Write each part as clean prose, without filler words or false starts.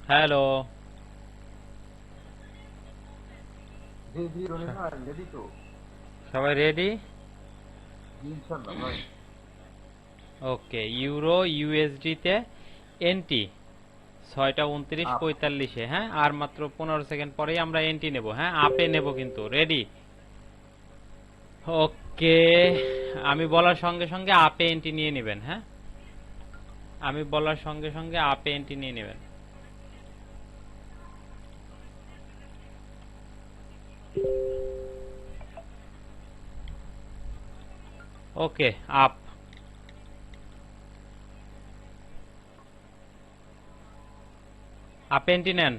Hello. জি জি রনি ভাই ready তো? সবাই রেডি? জি ইনশাল্লাহ ভাই। ওকে, ইউরো ইউএসডি তে এনটি 6:29:45 হ্যাঁ, আর মাত্র 15 সেকেন্ড পরেই আমরা এনটি নেব। হ্যাঁ, আপে নেব কিন্তু। রেডি? ওকে, আমি বলার সঙ্গে সঙ্গে আপে এনটি নিয়ে নেবেন। হ্যাঁ, আমি বলার সঙ্গে সঙ্গে আপে এনটি নিয়ে নেবেন। ওকে, আপ। আপে এনটি নেন।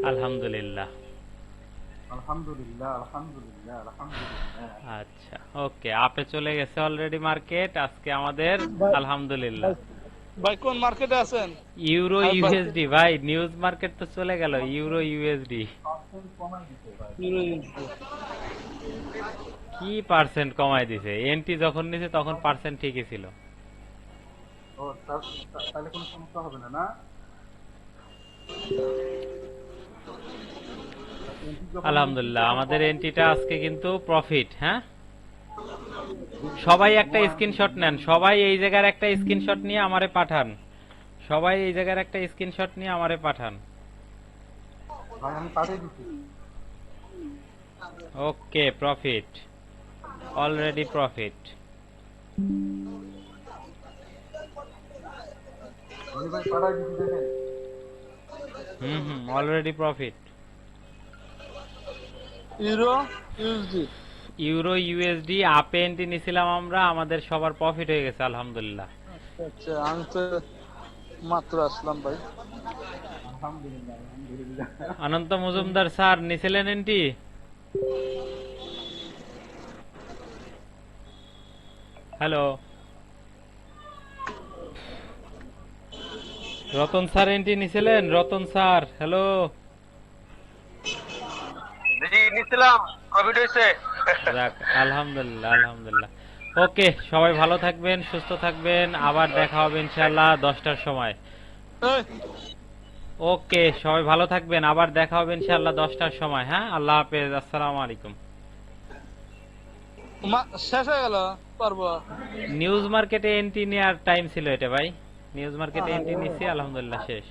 আলহামদুলিল্লাহ। আলহামদুলিল্লাহ আলহামদুলিল্লাহ আলহামদুলিল্লাহ। আচ্ছা, ওকে, আপে চলে গেছে অলরেডি মার্কেট আজকে আমাদের। ভাই আলহামদুলিল্লাহ। ভাই ভাই কোন মার্কেটে আছেন? ইউরো আর ভাই ইউএসডি ভাই, নিউজ মার্কেট তো চলে গেল। ইউরো ইউএসডি পার্সেন্ট কমাই দিতে ভাই। Euro USD. কি পার্সেন্ট কমায় দিছে? এনটি যখন নিছে তখন পার্সেন্ট ঠিকই ছিল। ও তাহলে কোনো সমস্যা হবে না না? এন্ট্রি যখন নিচ্ছি আলহামদুলিল্লাহ, তখন আমাদের কমাই এনটিটা দিতে। আজকে কিন্তু প্রফিট। হ্যাঁ, জি জি সবাই একটা নোয়া স্ক্রিনশট নেন। সবাই এই জায়গার একটা স্ক্রিনশট নিয়ে আমারে পাঠান। সবাই এই জায়গার একটা স্ক্রিনশট নিয়ে আমারে পাঠান। ভাই আমি পাঠিয়ে দিচ্ছি। Okay, profit, already profit. Roni ভাই পাঠাই দিচ্ছি দেখেন। হুম হুম, already profit. Euro USD. Euro USD আপে এন্ট্রি নিছিলাম আমরা, আমাদের সবার প্রফিট হয়ে গেছে আলহামদুলিল্লাহ। আচ্ছা আচ্ছা, আমি তো মাত্র আসলাম ভাই। আলহামদুলিল্লাহ আলহামদুলিল্লাহ। অনন্ত মজুমদার স্যার নিছিলেন entry? Hello, Ratan sir entry নিছিলেন? Ratan sir, hello. জি নিছিলাম, প্রফিট হয়েছে। যাক, আলহামদুলিল্লাহ আলহামদুলিল্লাহ। ওকে, সবাই ভালো থাকবেন, সুস্থ থাকবেন, আবার দেখা হবে ইনশাআল্লাহ 10টার সময়। এই, ওকে, সবাই ভালো থাকবেন, আবার দেখা হবে ইনশাআল্লাহ 10টার সময়। হ্যাঁ, আল্লাহ হাফেজ, আসসালামু আলাইকুম। শেষ হয়ে গেল পারবো। নিউজ মার্কেটে এন্ট্রি নেওয়ার টাইম ছিল এটা ভাই। নিউজ মার্কেটে এন্ট্রি নিছি, আলহামদুলিল্লাহ শেষ।